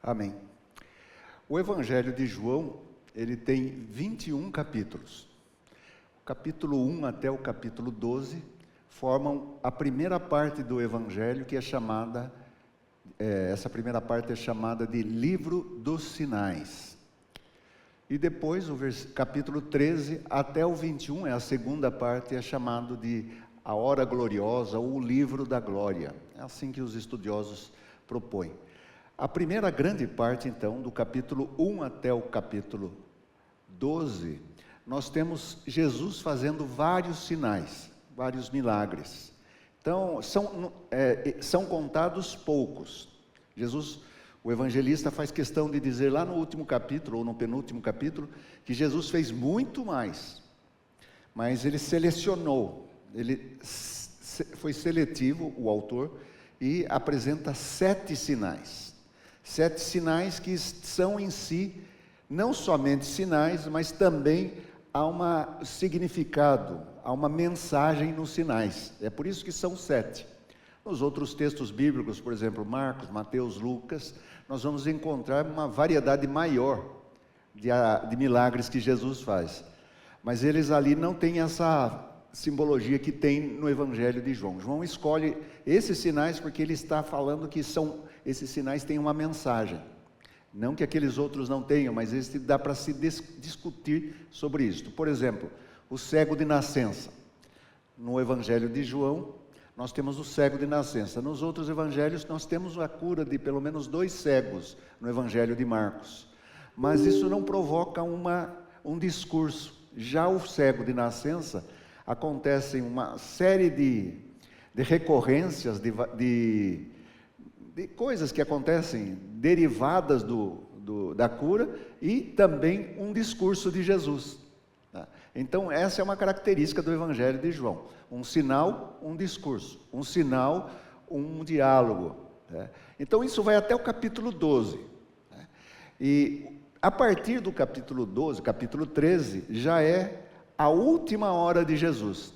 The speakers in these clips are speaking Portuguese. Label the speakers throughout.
Speaker 1: Amém. O Evangelho de João, ele tem 21 capítulos. O capítulo 1 até o capítulo 12 formam a primeira parte do Evangelho, que é chamada, essa primeira parte é chamada de Livro dos Sinais. E depois, o capítulo 13 até o 21, é a segunda parte, é chamado de A Hora Gloriosa, ou o Livro da Glória. É assim que os estudiosos propõem. A primeira grande parte, então, do capítulo 1 até o capítulo 12, nós temos Jesus fazendo vários sinais, vários milagres. Então, são contados poucos. Jesus, o evangelista, faz questão de dizer lá no último capítulo, ou no penúltimo capítulo, que Jesus fez muito mais. Mas ele selecionou, ele foi seletivo, o autor, e apresenta 7 sinais. 7 sinais que são em si, não somente sinais, mas também há um significado, há uma mensagem nos sinais. É por isso que são 7. Nos outros textos bíblicos, por exemplo, Marcos, Mateus, Lucas, nós vamos encontrar uma variedade maior de milagres que Jesus faz. Mas eles ali não têm essa simbologia que tem no Evangelho de João. João escolhe esses sinais porque ele está falando que esses sinais têm uma mensagem. Não que aqueles outros não tenham, mas esse dá para se discutir sobre isso. Por exemplo, o cego de nascença. No Evangelho de João, nós temos o cego de nascença. Nos outros evangelhos, nós temos a cura de pelo menos 2 cegos no Evangelho de Marcos. Mas isso não provoca um discurso. Já o cego de nascença, acontecem uma série de recorrências, de coisas que acontecem derivadas da cura, e também um discurso de Jesus. Tá? Então, essa é uma característica do Evangelho de João. Um sinal, um discurso. Um sinal, um diálogo. Tá? Então, isso vai até o capítulo 12. Tá? E a partir do capítulo 12, capítulo 13, já é a última hora de Jesus.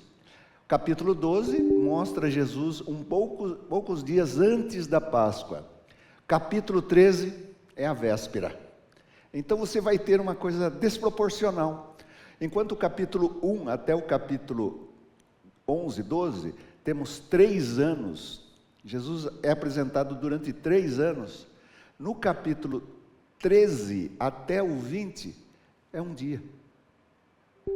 Speaker 1: Capítulo 12 mostra Jesus poucos dias antes da Páscoa. Capítulo 13 é a véspera. Então você vai ter uma coisa desproporcional. Enquanto o capítulo 1 até o capítulo 11, 12, temos 3 anos. Jesus é apresentado durante 3 anos. No capítulo 13 até o 20, é um dia.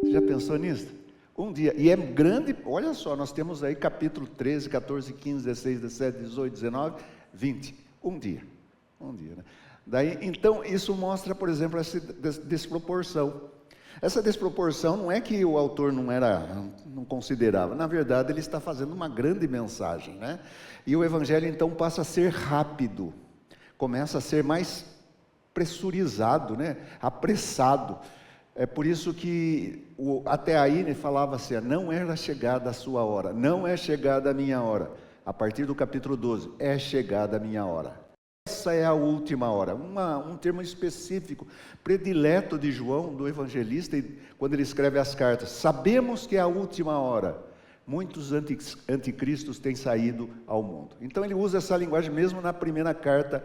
Speaker 1: Você já pensou nisso? Um dia. E é grande, olha só, nós temos aí capítulo 13, 14, 15, 16, 17, 18, 19, 20. Um dia. Um dia, né? Daí, então, isso mostra, por exemplo, essa desproporção. Essa desproporção não é que o autor não considerava. Na verdade, ele está fazendo uma grande mensagem, né? E o evangelho, então, passa a ser rápido. Começa a ser mais pressurizado, né? Apressado. É por isso que até aí ele falava assim: não era chegada a sua hora, não é chegada a minha hora. A partir do capítulo 12, é chegada a minha hora. Essa é a última hora, um termo específico, predileto de João, do evangelista, quando ele escreve as cartas. Sabemos que é a última hora. Muitos anticristos têm saído ao mundo. Então ele usa essa linguagem mesmo na primeira carta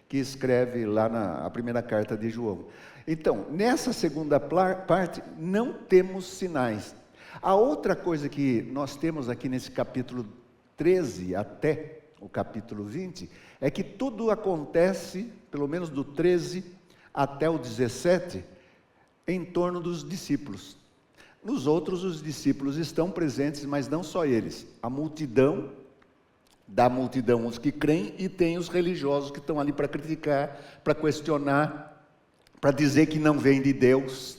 Speaker 1: que escreve lá na primeira carta de João. Então, nessa segunda parte, não temos sinais. A outra coisa que nós temos aqui nesse capítulo 13 até o capítulo 20, é que tudo acontece, pelo menos do 13 até o 17, em torno dos discípulos. Nos outros, os discípulos estão presentes, mas não só eles. A multidão, os que creem, e tem os religiosos que estão ali para criticar, para questionar, para dizer que não vem de Deus.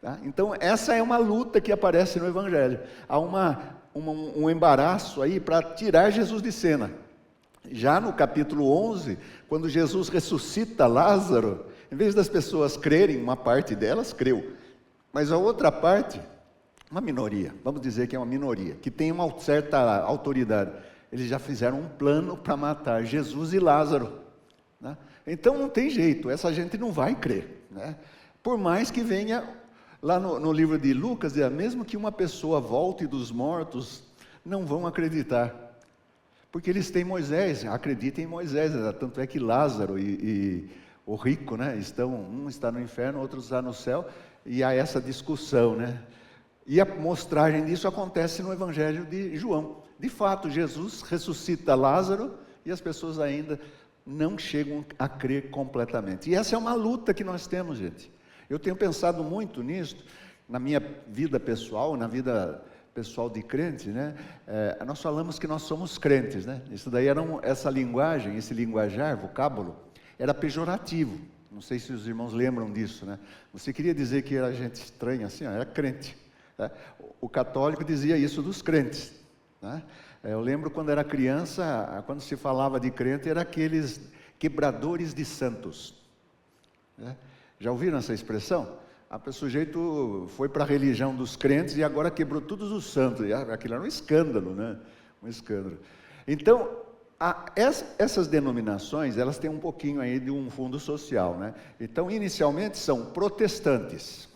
Speaker 1: Tá? Então, essa é uma luta que aparece no Evangelho. Há um embaraço aí para tirar Jesus de cena. Já no capítulo 11, quando Jesus ressuscita Lázaro, em vez das pessoas crerem, uma parte delas creu. Mas a outra parte, uma minoria, vamos dizer que é uma minoria, que tem uma certa autoridade. Eles já fizeram um plano para matar Jesus e Lázaro. Né? Então não tem jeito, essa gente não vai crer, né? Por mais que venha, lá no livro de Lucas, mesmo que uma pessoa volte dos mortos, não vão acreditar, porque eles têm Moisés, acreditem em Moisés, tanto é que Lázaro e o rico, né? Um está no inferno, outro está no céu, e há essa discussão, né? E a mostragem disso acontece no Evangelho de João. De fato, Jesus ressuscita Lázaro e as pessoas ainda não chegam a crer completamente. E essa é uma luta que nós temos, gente. Eu tenho pensado muito nisso, na minha vida pessoal, na vida pessoal de crente, né? Nós falamos que nós somos crentes, né? Isso daí essa linguagem, esse linguajar, vocábulo, era pejorativo. Não sei se os irmãos lembram disso, né? Você queria dizer que era gente estranha assim, era crente. Né? O católico dizia isso dos crentes. Né? Eu lembro quando era criança, quando se falava de crente, era aqueles quebradores de santos. Né? Já ouviram essa expressão? O sujeito foi para a religião dos crentes e agora quebrou todos os santos. E aquilo era um escândalo, né? Um escândalo. Então, essas denominações, elas têm um pouquinho aí de um fundo social, né? Então, inicialmente são protestantes.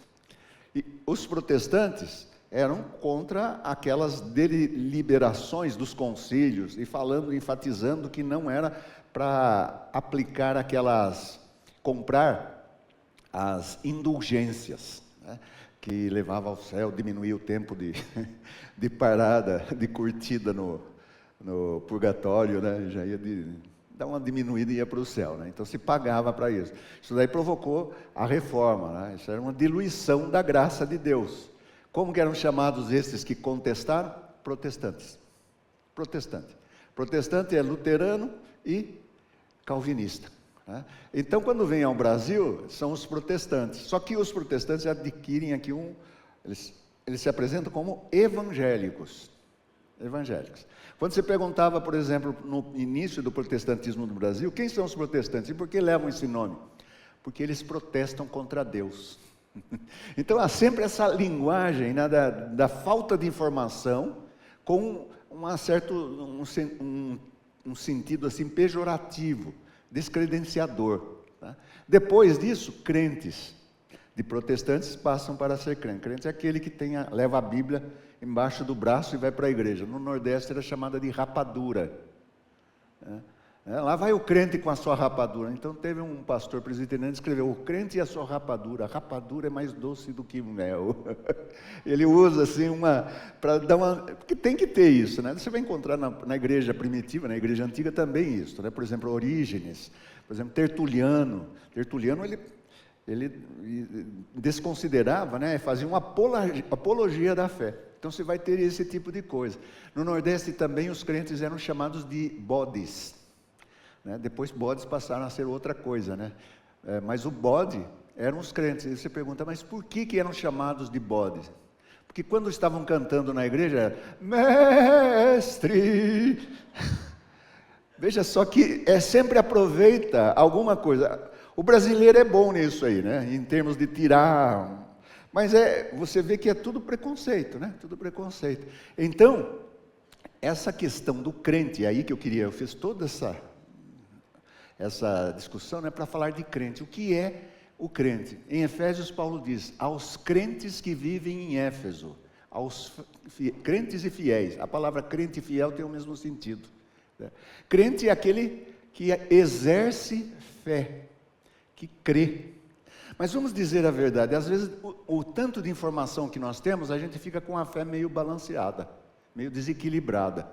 Speaker 1: E os protestantes eram contra aquelas deliberações dos concílios e enfatizando que não era para aplicar comprar as indulgências, né, que levava ao céu, diminuía o tempo de parada, de curtida no purgatório, né, já ia dar uma diminuída e ia para o céu, né, então se pagava para isso. Isso daí provocou a reforma, né, isso era uma diluição da graça de Deus. Como que eram chamados esses que contestaram? Protestantes. Protestante é luterano e calvinista. Então, quando vem ao Brasil, são os protestantes. Só que os protestantes adquirem aqui eles se apresentam como evangélicos. Quando você perguntava, por exemplo, no início do protestantismo no Brasil, quem são os protestantes e por que levam esse nome? Porque eles protestam contra Deus. Então, há sempre essa linguagem, né, da falta de informação com um sentido assim pejorativo, descredenciador. Tá? Depois disso, crentes de protestantes passam para ser crentes. Crente é aquele que leva a Bíblia embaixo do braço e vai para a igreja. No Nordeste era chamada de rapadura. Lá vai o crente com a sua rapadura. Então teve um pastor presbiteriano que escreveu: o crente e a sua rapadura. A rapadura é mais doce do que o mel. Ele usa assim para dar porque tem que ter isso, né? Você vai encontrar na igreja primitiva, na igreja antiga também isso, né? Por exemplo, Orígenes, por exemplo, Tertuliano. Tertuliano ele desconsiderava, né? Fazia uma apologia da fé. Então você vai ter esse tipo de coisa. No Nordeste também os crentes eram chamados de bodes. Depois bodes passaram a ser outra coisa, né? Mas o bode eram os crentes. E você pergunta, mas por que eram chamados de bodes? Porque quando estavam cantando na igreja, mestre, veja só que sempre aproveita alguma coisa. O brasileiro é bom nisso aí, né? Em termos de tirar, mas você vê que é tudo preconceito, né? Tudo preconceito. Então, essa questão do crente, é aí que eu fiz toda essa discussão, né, para falar de crente. O que é o crente? Em Efésios, Paulo diz: aos crentes que vivem em Éfeso, aos crentes e fiéis. A palavra crente e fiel tem o mesmo sentido. Né? Crente é aquele que exerce fé, que crê. Mas vamos dizer a verdade, às vezes o tanto de informação que nós temos, a gente fica com a fé meio balanceada, meio desequilibrada.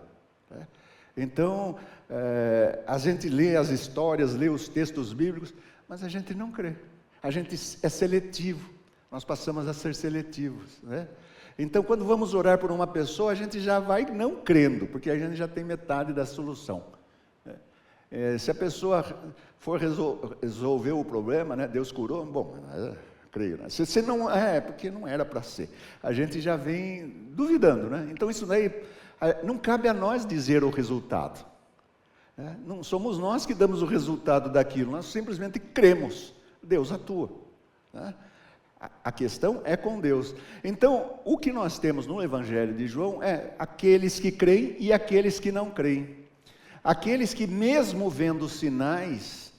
Speaker 1: Né? Então, a gente lê as histórias, lê os textos bíblicos, mas a gente não crê. A gente é seletivo. Nós passamos a ser seletivos, né? Então, quando vamos orar por uma pessoa, a gente já vai não crendo, porque a gente já tem metade da solução. Se a pessoa for resolver o problema, né, Deus curou, bom, creio. Né? Se não porque não era para ser. A gente já vem duvidando, né? Então, isso daí não cabe a nós dizer o resultado. Não somos nós que damos o resultado daquilo, nós simplesmente cremos. Deus atua. A questão é com Deus. Então, o que nós temos no Evangelho de João é aqueles que creem e aqueles que não creem. Aqueles que mesmo vendo sinais,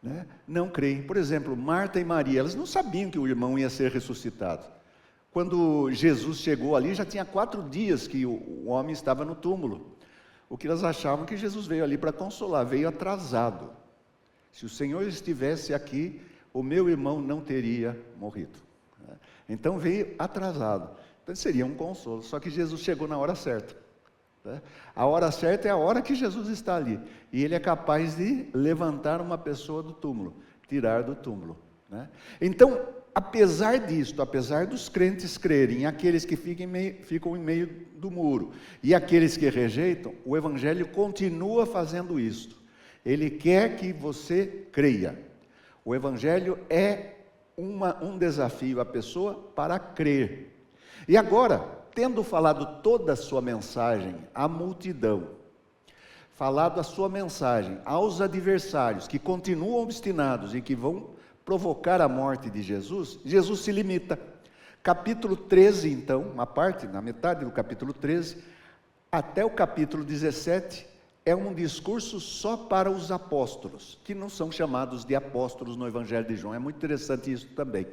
Speaker 1: né, não creem. Por exemplo, Marta e Maria, elas não sabiam que o irmão ia ser ressuscitado. Quando Jesus chegou ali, já tinha 4 dias que o homem estava no túmulo. O que elas achavam que Jesus veio ali para consolar, veio atrasado. Se o Senhor estivesse aqui, o meu irmão não teria morrido. Então veio atrasado. Então seria um consolo, só que Jesus chegou na hora certa. A hora certa é a hora que Jesus está ali, e Ele é capaz de levantar uma pessoa do túmulo, tirar do túmulo. Então, apesar disto, apesar dos crentes crerem, aqueles que ficam em meio do muro, e aqueles que rejeitam, o Evangelho continua fazendo isto. Ele quer que você creia. O Evangelho é um desafio à pessoa para crer. E agora, tendo falado toda a sua mensagem à multidão, falado a sua mensagem aos adversários que continuam obstinados e que vão provocar a morte de Jesus, Jesus se limita. Capítulo 13, então, uma parte, na metade do capítulo 13, até o capítulo 17, é um discurso só para os apóstolos, que não são chamados de apóstolos no Evangelho de João. É muito interessante isso também.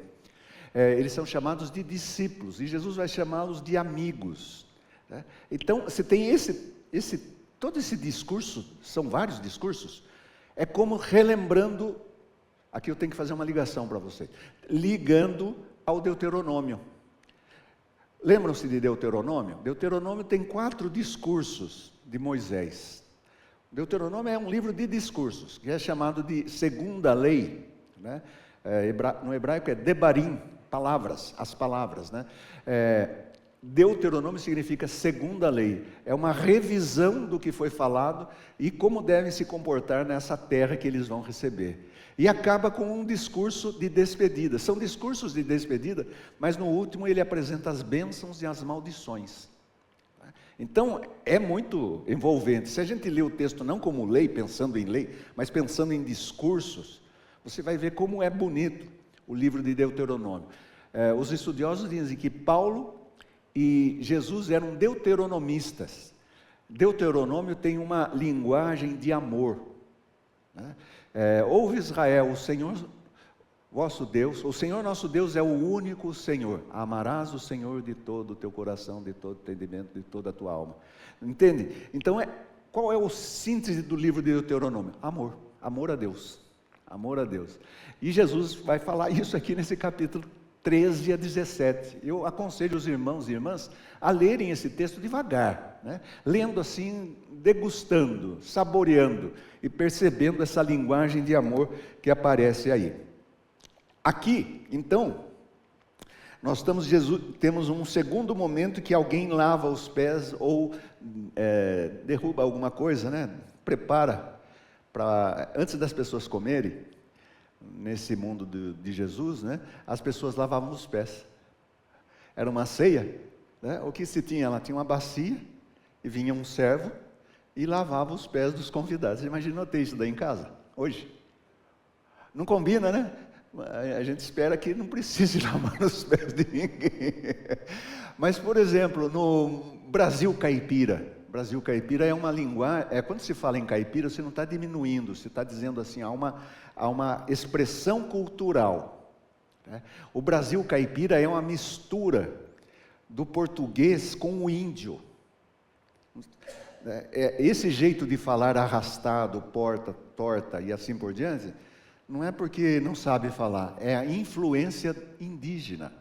Speaker 1: Eles são chamados de discípulos, e Jesus vai chamá-los de amigos. Então, você tem todo esse discurso, são vários discursos, é como relembrando, aqui eu tenho que fazer uma ligação para você, ligando ao Deuteronômio. Lembram-se de Deuteronômio? Deuteronômio tem 4 discursos de Moisés. Deuteronômio é um livro de discursos, que é chamado de segunda lei, no hebraico é Debarim, palavras, as palavras, Deuteronômio significa segunda lei, é uma revisão do que foi falado e como devem se comportar nessa terra que eles vão receber. E acaba com um discurso de despedida. São discursos de despedida, mas no último ele apresenta as bênçãos e as maldições. Então, é muito envolvente. Se a gente lê o texto não como lei, pensando em lei, mas pensando em discursos, você vai ver como é bonito o livro de Deuteronômio. Os estudiosos dizem que Paulo e Jesus eram deuteronomistas. Deuteronômio tem uma linguagem de amor. Ouve Israel, o Senhor vosso Deus, o Senhor nosso Deus é o único Senhor. Amarás o Senhor de todo o teu coração, de todo o entendimento, de toda a tua alma. Entende? Então, qual é o síntese do livro de Deuteronômio? Amor. Amor a Deus. Amor a Deus. E Jesus vai falar isso aqui nesse capítulo 13 a 17. Eu aconselho os irmãos e irmãs a lerem esse texto devagar, lendo assim, degustando, saboreando e percebendo essa linguagem de amor que aparece aí. Aqui, então, nós temos um segundo momento que alguém lava os pés ou derruba alguma coisa, prepara antes das pessoas comerem. Nesse mundo de Jesus, as pessoas lavavam os pés. Era uma ceia, o que se tinha? Ela tinha uma bacia e vinha um servo e lavava os pés dos convidados. Imagina ter isso daí em casa, hoje. Não combina, né? A gente espera que não precise lavar os pés de ninguém. Mas, por exemplo, no Brasil caipira é uma linguagem, quando se fala em caipira, você não está diminuindo, você está dizendo assim, há uma expressão cultural. O Brasil caipira é uma mistura do português com o índio. Esse jeito de falar arrastado, torta e assim por diante, não é porque não sabe falar, é a influência indígena,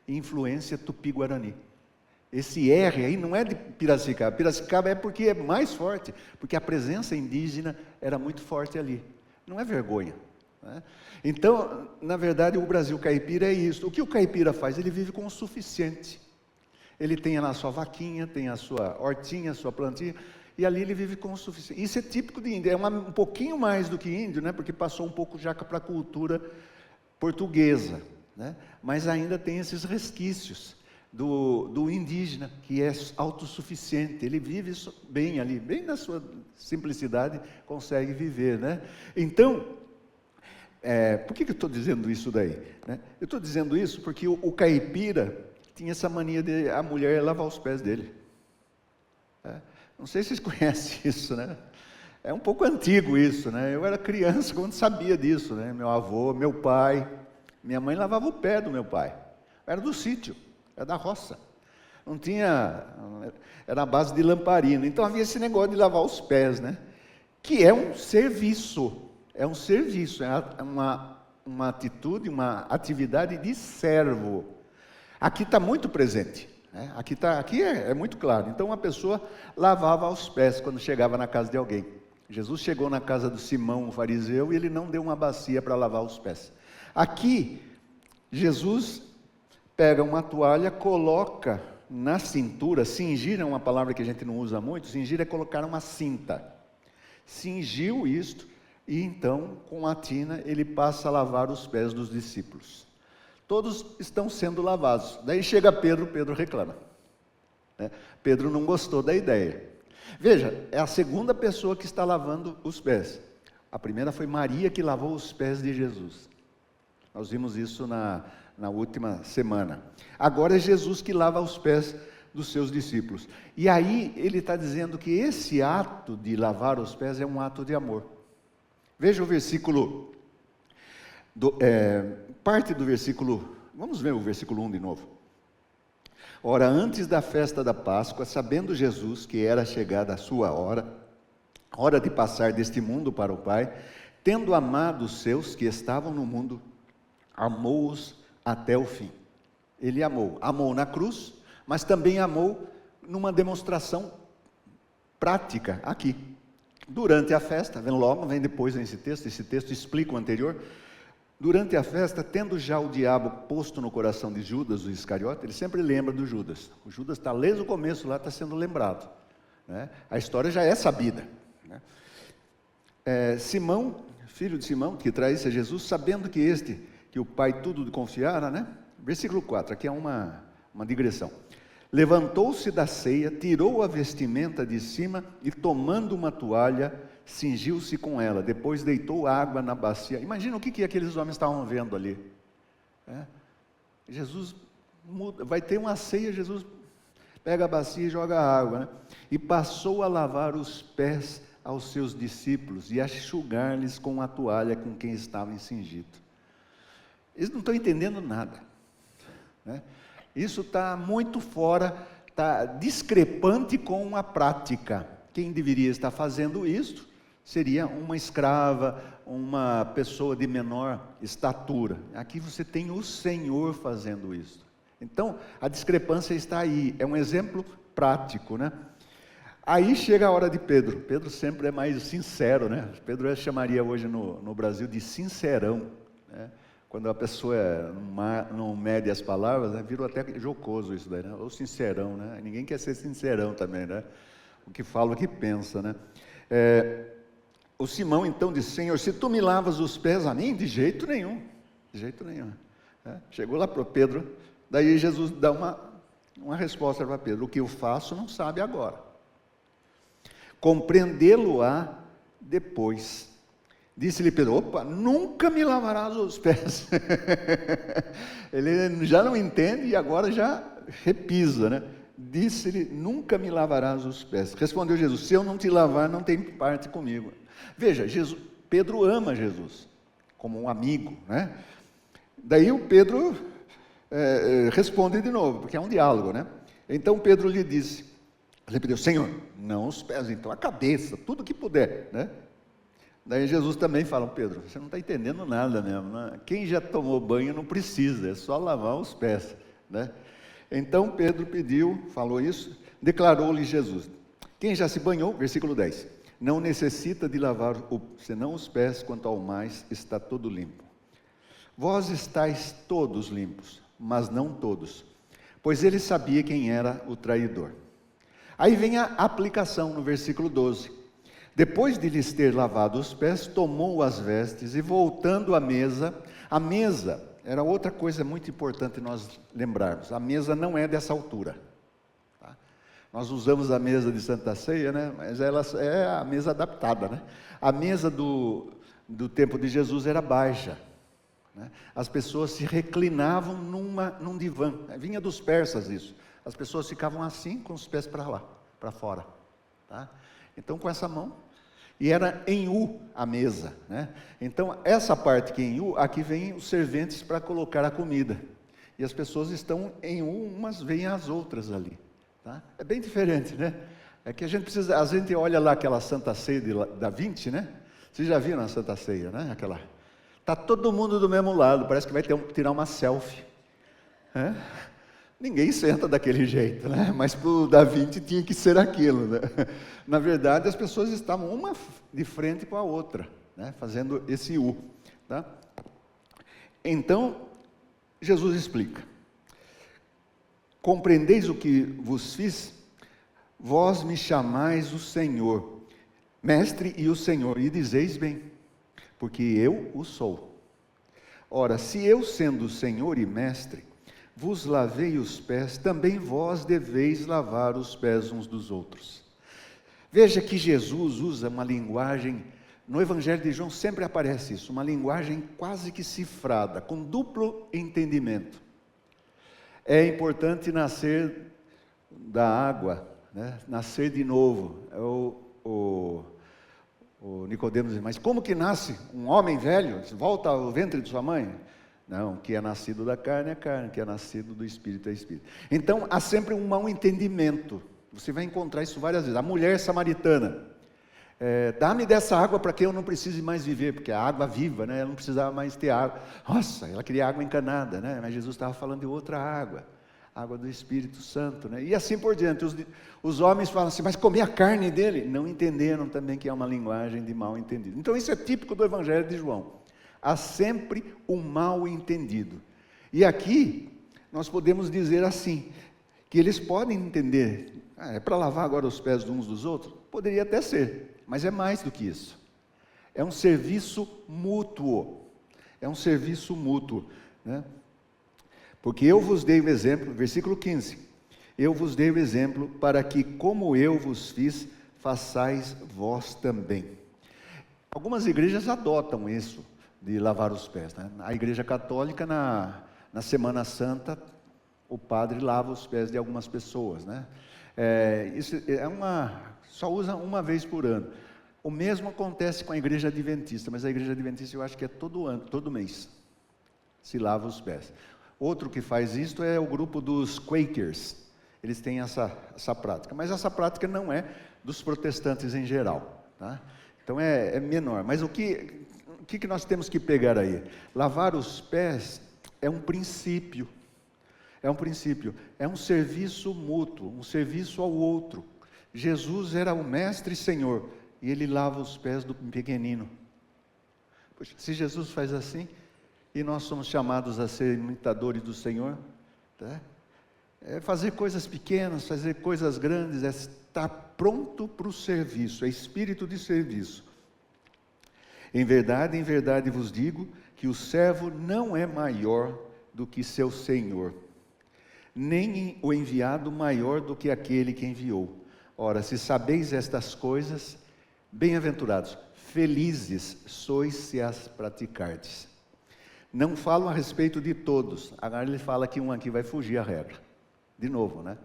Speaker 1: influência tupi-guarani. Esse R aí não é de Piracicaba. Piracicaba é porque é mais forte, porque a presença indígena era muito forte ali. Não é vergonha. Então, na verdade, o Brasil caipira é isso. O que o caipira faz? Ele vive com o suficiente. Ele tem lá a sua vaquinha, tem a sua hortinha, a sua plantinha, e ali ele vive com o suficiente. Isso é típico de índio. É um pouquinho mais do que índio, porque passou um pouco já para a cultura portuguesa. Mas ainda tem esses resquícios do indígena, que é autossuficiente, ele vive bem ali, bem na sua simplicidade, consegue viver, Então, por que eu estou dizendo isso daí? Eu estou dizendo isso porque o caipira tinha essa mania de a mulher lavar os pés dele. Não sei se vocês conhecem isso, É um pouco antigo isso, Eu era criança quando sabia disso, Meu avô, meu pai, minha mãe lavava o pé do meu pai, era do sítio. Era da roça, não tinha, era a base de lamparina, então havia esse negócio de lavar os pés, que é um serviço, é uma atitude, uma atividade de servo. Aqui está muito presente, né? Aqui é muito claro. Então, uma pessoa lavava os pés quando chegava na casa de alguém. Jesus chegou na casa do Simão, o fariseu, e ele não deu uma bacia para lavar os pés. Aqui, Jesus pega uma toalha, coloca na cintura. Cingir é uma palavra que a gente não usa muito. Cingir é colocar uma cinta. Cingiu isto, e então, com a tina, ele passa a lavar os pés dos discípulos. Todos estão sendo lavados. Daí chega Pedro, Pedro reclama, né? Pedro não gostou da ideia. Veja, é a segunda pessoa que está lavando os pés. A primeira foi Maria, que lavou os pés de Jesus. Nós vimos isso na última semana. Agora é Jesus que lava os pés dos seus discípulos. E aí ele está dizendo que esse ato de lavar os pés é um ato de amor. Veja o versículo, parte do versículo, vamos ver o versículo 1 de novo. Ora, antes da festa da Páscoa, sabendo Jesus que era chegada a sua hora de passar deste mundo para o Pai, tendo amado os seus que estavam no mundo, amou-os até o fim. Ele amou na cruz, mas também amou numa demonstração prática aqui. Durante a festa, vem depois esse texto explica o anterior. Durante a festa, tendo já o diabo posto no coração de Judas, o Iscariote, ele sempre lembra do Judas. O Judas está desde o começo lá, está sendo lembrado, né? A história já é sabida, né? Simão, filho de Simão, que traísse a Jesus, sabendo que o Pai tudo confiara, né? Versículo 4, aqui é uma digressão. Levantou-se da ceia, tirou a vestimenta de cima e, tomando uma toalha, cingiu-se com ela. Depois deitou água na bacia. Imagina o que aqueles homens estavam vendo ali. Jesus vai ter uma ceia, Jesus pega a bacia e joga água, né? E passou a lavar os pés aos seus discípulos e a enxugar-lhes com a toalha com quem estavam cingidos. Eles não estão entendendo nada, né? Isso está muito fora, está discrepante com a prática. Quem deveria estar fazendo isso seria uma escrava, uma pessoa de menor estatura. Aqui você tem o Senhor fazendo isso. Então, a discrepância está aí, é um exemplo prático, né? Aí chega a hora de Pedro. Pedro sempre é mais sincero, né? Pedro chamaria hoje no Brasil de sincerão, né? Quando a pessoa não mede as palavras, né, vira até jocoso isso daí, né? Ou sincerão, né? Ninguém quer ser sincerão também, né? O que fala, o que pensa, né? O Simão então disse: Senhor, se tu me lavas os pés a mim, de jeito nenhum, Chegou lá para o Pedro, daí Jesus dá uma resposta para Pedro: o que eu faço não sabe agora, compreendê-lo-á depois. Disse-lhe Pedro: opa, nunca me lavarás os pés. Ele já não entende e agora já repisa, né? Disse-lhe: nunca me lavarás os pés. Respondeu Jesus: se eu não te lavar, não tem parte comigo. Veja, Pedro ama Jesus como um amigo, né? Daí o Pedro responde de novo, porque é um diálogo, né? Então Pedro lhe disse, ele pediu: Senhor, não os pés, então a cabeça, tudo que puder, né? Daí Jesus também fala: Pedro, você não está entendendo nada mesmo, né? Quem já tomou banho não precisa, é só lavar os pés, né? Então Pedro falou isso, declarou-lhe Jesus: quem já se banhou, versículo 10, não necessita de lavar senão os pés, quanto ao mais está todo limpo. Vós estáis todos limpos, mas não todos, pois ele sabia quem era o traidor. Aí vem a aplicação no versículo 12. Depois de lhes ter lavado os pés, tomou as vestes e, voltando à mesa, a mesa era outra coisa muito importante nós lembrarmos. A mesa não é dessa altura, tá? Nós usamos a mesa de Santa Ceia, né? Mas ela é a mesa adaptada, né? A mesa do tempo de Jesus era baixa, né? As pessoas se reclinavam num divã. Vinha dos persas isso. As pessoas ficavam assim, com os pés para lá, para fora, tá? Então, com essa mão, e era em U a mesa, né? Então, essa parte que é em U, aqui vem os serventes para colocar a comida, e as pessoas estão em U, umas veem as outras ali, tá? É bem diferente, né? É que a gente olha lá aquela Santa Ceia da 20, né? Vocês já viram a Santa Ceia, né? Tá todo mundo do mesmo lado, parece que vai tirar uma selfie. É? Ninguém senta daquele jeito, né? Mas para o da 20 tinha que ser aquilo, né? Na verdade, as pessoas estavam uma de frente com a outra, né? Fazendo esse U, tá? Então, Jesus explica: compreendeis o que vos fiz? Vós me chamais o Senhor, Mestre e o Senhor, e dizeis bem, porque eu o sou. Ora, se eu, sendo Senhor e Mestre, vos lavei os pés, também vós deveis lavar os pés uns dos outros. Veja que Jesus usa uma linguagem, no Evangelho de João sempre aparece isso, uma linguagem quase que cifrada, com duplo entendimento. É importante nascer da água, né? Nascer de novo. O Nicodemos diz: mas como que nasce um homem velho? Volta ao ventre de sua mãe? Não, que é nascido da carne é carne, que é nascido do Espírito é Espírito. Então, há sempre um mau entendimento. Você vai encontrar isso várias vezes. A mulher samaritana: dá-me dessa água para que eu não precise mais viver, porque a água viva, né? Ela não precisava mais ter água. Nossa, ela queria água encanada, né? Mas Jesus estava falando de outra água, água do Espírito Santo, né? E assim por diante. Os homens falam assim: mas comer a carne dele? Não entenderam também que é uma linguagem de mal entendido. Então isso é típico do Evangelho de João. Há sempre um mal entendido. E aqui nós podemos dizer assim, que eles podem entender: é para lavar agora os pés de uns dos outros? Poderia até ser, mas é mais do que isso. É um serviço mútuo. É um serviço mútuo, né? Porque eu vos dei o exemplo, versículo 15, eu vos dei o exemplo para que, como eu vos fiz, façais vós também. Algumas igrejas adotam isso, de lavar os pés, né? A Igreja Católica, na Semana Santa, o padre lava os pés de algumas pessoas, né? Isso só usa uma vez por ano. O mesmo acontece com a Igreja Adventista, mas a Igreja Adventista eu acho que é todo ano, todo mês, se lava os pés. Outro que faz isto é o grupo dos Quakers. Eles têm essa prática, mas essa prática não é dos protestantes em geral, tá? Então é menor. Mas o que nós temos que pegar aí? Lavar os pés é um princípio. É um princípio, é um serviço mútuo, um serviço ao outro. Jesus era o Mestre e Senhor, e Ele lava os pés do pequenino. Poxa, se Jesus faz assim, e nós somos chamados a ser imitadores do Senhor, tá? É fazer coisas pequenas, fazer coisas grandes, é estar pronto para o serviço, é espírito de serviço. Em verdade vos digo que o servo não é maior do que seu senhor, nem o enviado maior do que aquele que enviou. Ora, se sabeis estas coisas, bem-aventurados, felizes sois se as praticardes. Não falo a respeito de todos. Agora ele fala que um aqui vai fugir à regra. De novo, né?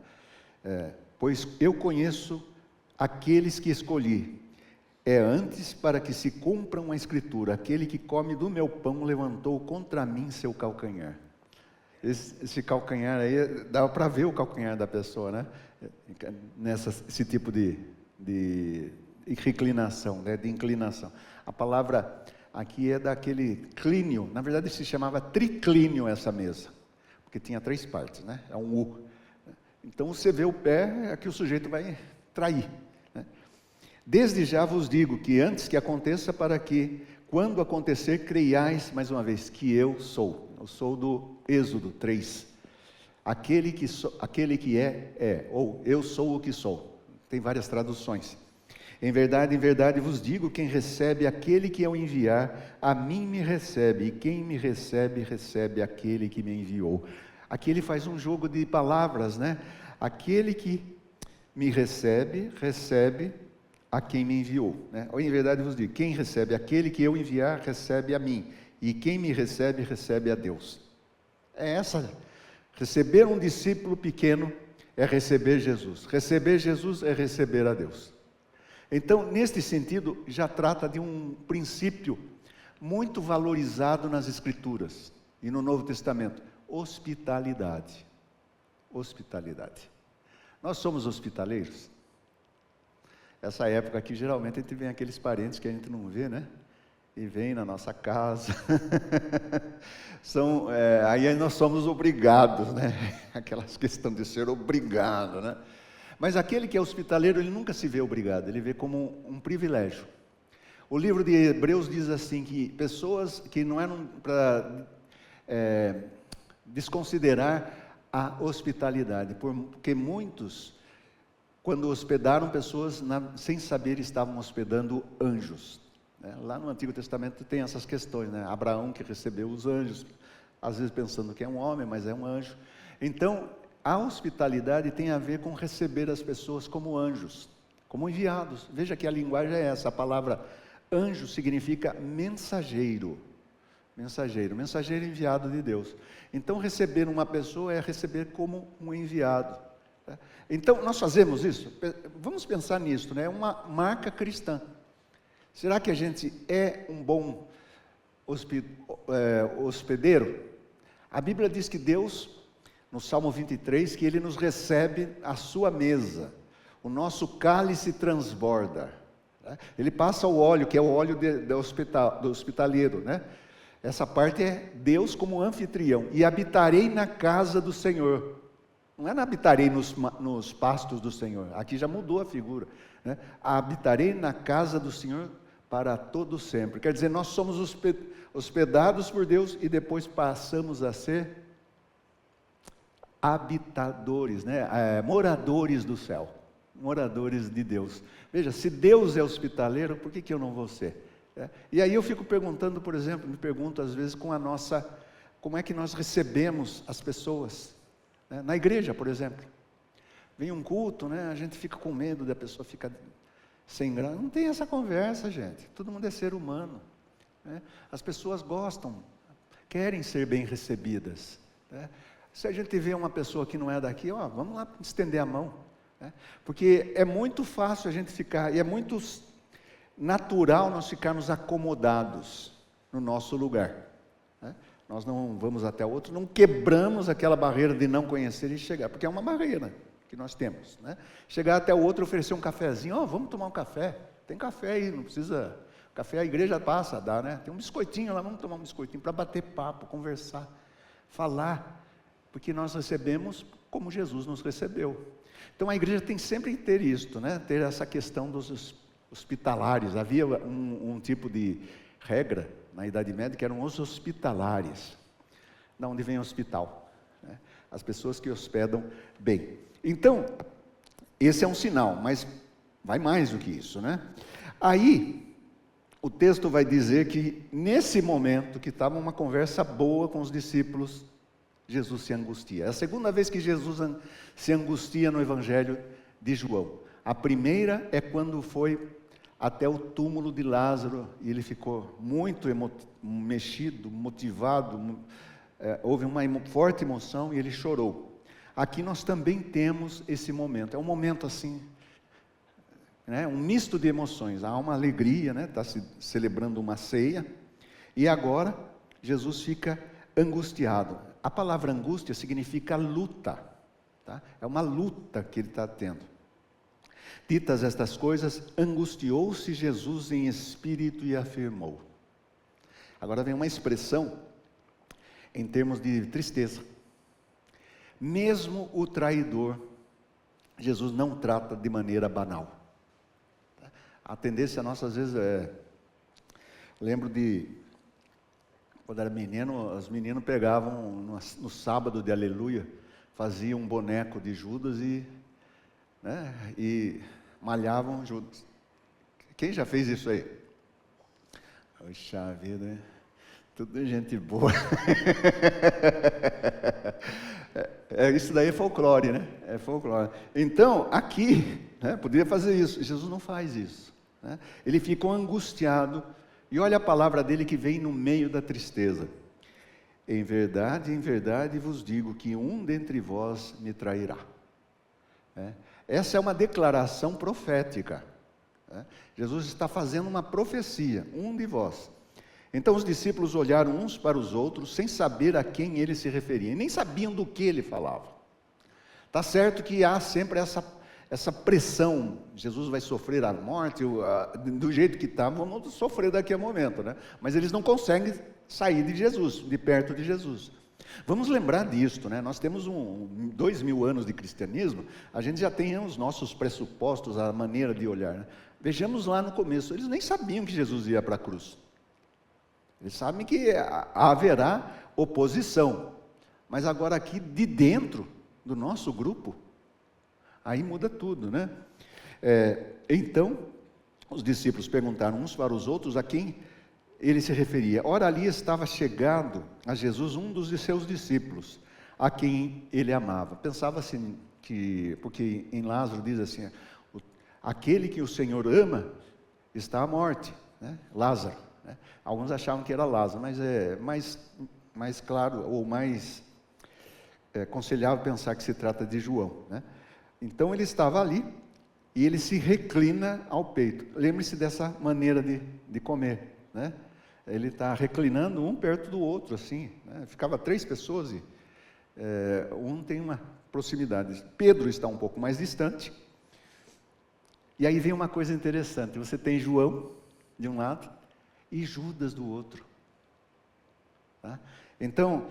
Speaker 1: Pois eu conheço aqueles que escolhi. É antes para que se cumpram a Escritura: aquele que come do meu pão levantou contra mim seu calcanhar. Esse calcanhar aí, dá para ver o calcanhar da pessoa, né? Esse tipo de reclinação, né? De inclinação. A palavra aqui é daquele clínio, na verdade se chamava triclínio essa mesa, porque tinha 3 partes, né? É um U. Então você vê o pé, é que o sujeito vai trair, né? Desde já vos digo que antes que aconteça, para que, quando acontecer, creiais, mais uma vez, que eu sou do Êxodo 3, aquele que é, ou eu sou o que sou. Tem várias traduções. Em verdade vos digo, quem recebe aquele que eu enviar, a mim me recebe, e quem me recebe, recebe aquele que me enviou. Aqui ele faz um jogo de palavras, né? Aquele que me recebe, recebe a quem me enviou, né? Ou em verdade vos digo, quem recebe aquele que eu enviar, recebe a mim, e quem me recebe, recebe a Deus. Receber um discípulo pequeno é receber Jesus. Receber Jesus é receber a Deus. Então, neste sentido, já trata de um princípio muito valorizado nas Escrituras e no Novo Testamento: hospitalidade. Hospitalidade. Nós somos hospitaleiros? Essa época aqui, geralmente, a gente vem aqueles parentes que a gente não vê, né? E vem na nossa casa. Aí nós somos obrigados, né? Aquelas questões de ser obrigado, né? Mas aquele que é hospitaleiro, ele nunca se vê obrigado, ele vê como um privilégio. O livro de Hebreus diz assim, que pessoas que não eram para desconsiderar a hospitalidade, porque muitos, quando hospedaram pessoas, sem saber, estavam hospedando anjos. Lá no Antigo Testamento tem essas questões, né? Abraão que recebeu os anjos, às vezes pensando que é um homem, mas é um anjo. Então, a hospitalidade tem a ver com receber as pessoas como anjos, como enviados. Veja que a linguagem é essa, a palavra anjo significa mensageiro. Mensageiro enviado de Deus. Então, receber uma pessoa é receber como um enviado. Então, nós fazemos isso? Vamos pensar nisso, né? É uma marca cristã. Será que a gente é um bom hospedeiro? A Bíblia diz que Deus, no Salmo 23, que Ele nos recebe à sua mesa. O nosso cálice transborda. Ele passa o óleo, que é o óleo do hospitaleiro, né? Essa parte é Deus como anfitrião. E habitarei na casa do Senhor. Não é habitarei nos pastos do Senhor. Aqui já mudou a figura, né? Habitarei na casa do Senhor para todo sempre. Quer dizer, nós somos hospedados por Deus e depois passamos a ser habitadores, né? Moradores do céu. Moradores de Deus. Veja, se Deus é hospitaleiro, por que eu não vou ser? E aí eu fico perguntando, por exemplo, me pergunto às vezes como é que nós recebemos as pessoas, né? Na igreja, por exemplo, vem um culto, né? A gente fica com medo da pessoa ficar sem graça. Não tem essa conversa, gente, todo mundo é ser humano, né? As pessoas gostam, querem ser bem recebidas, né? Se a gente vê uma pessoa que não é daqui, vamos lá estender a mão, né? Porque é muito fácil a gente ficar, e é muito natural nós ficarmos acomodados no nosso lugar, né? Nós não vamos até o outro, não quebramos aquela barreira de não conhecer e chegar, porque é uma barreira que nós temos, né? Chegar até o outro, oferecer um cafezinho, vamos tomar um café, tem café aí, não precisa, café a igreja passa, dá, né? Tem um biscoitinho lá, vamos tomar um biscoitinho para bater papo, conversar, falar, porque nós recebemos como Jesus nos recebeu. Então a igreja tem sempre que ter isto, né? Ter essa questão dos hospitalares. Havia um tipo de regra na Idade Média que eram os hospitalares, da onde vem o hospital, né? As pessoas que hospedam bem. Então, esse é um sinal, mas vai mais do que isso, né? Aí, o texto vai dizer que nesse momento que estava uma conversa boa com os discípulos, Jesus se angustia. É a segunda vez que Jesus se angustia no Evangelho de João. A primeira é quando foi até o túmulo de Lázaro, e ele ficou muito mexido, motivado, houve uma forte emoção e ele chorou. Aqui nós também temos esse momento, é um momento assim, né, um misto de emoções, há uma alegria, né, está se celebrando uma ceia, e agora Jesus fica angustiado. A palavra angústia significa luta, tá? É uma luta que ele está tendo. Ditas estas coisas, angustiou-se Jesus em espírito e afirmou. Agora vem uma expressão em termos de tristeza. Mesmo o traidor, Jesus não trata de maneira banal. A tendência nossa às vezes lembro de quando era menino, os meninos pegavam no sábado de aleluia, faziam um boneco de Judas e malhavam Judas. Quem já fez isso aí? Poxa vida, hein? Tudo gente boa. Isso daí é folclore, né? É folclore. Então, aqui, né, poderia fazer isso. Jesus não faz isso, né? Ele ficou angustiado. E olha a palavra dele que vem no meio da tristeza. Em verdade vos digo que um dentre vós me trairá. Essa é uma declaração profética. Jesus está fazendo uma profecia, um de vós. Então os discípulos olharam uns para os outros, sem saber a quem ele se referia, e nem sabiam do que ele falava. Está certo que há sempre essa pressão, Jesus vai sofrer a morte, do jeito que está, vamos sofrer daqui a momento, né? Mas eles não conseguem sair de Jesus, de perto de Jesus. Vamos lembrar disto, né? Nós temos 2000 anos de cristianismo, a gente já tem os nossos pressupostos, a maneira de olhar, né? Vejamos lá no começo, eles nem sabiam que Jesus ia para a cruz. Eles sabem que haverá oposição, mas agora aqui de dentro do nosso grupo, aí muda tudo, né? Então, os discípulos perguntaram uns para os outros a quem ele se referia. Ora, ali estava chegado a Jesus um dos seus discípulos, a quem ele amava. Pensava assim, porque em Lázaro diz assim, aquele que o Senhor ama está à morte, né? Lázaro, né? Alguns achavam que era Lázaro, mas é mais claro, ou mais aconselhável pensar que se trata de João, né? Então ele estava ali, e ele se reclina ao peito. Lembre-se dessa maneira de comer, né? Ele está reclinando um perto do outro, assim, né? Ficava 3 pessoas e um tem uma proximidade. Pedro está um pouco mais distante. E aí vem uma coisa interessante. Você tem João de um lado e Judas do outro. Tá? Então,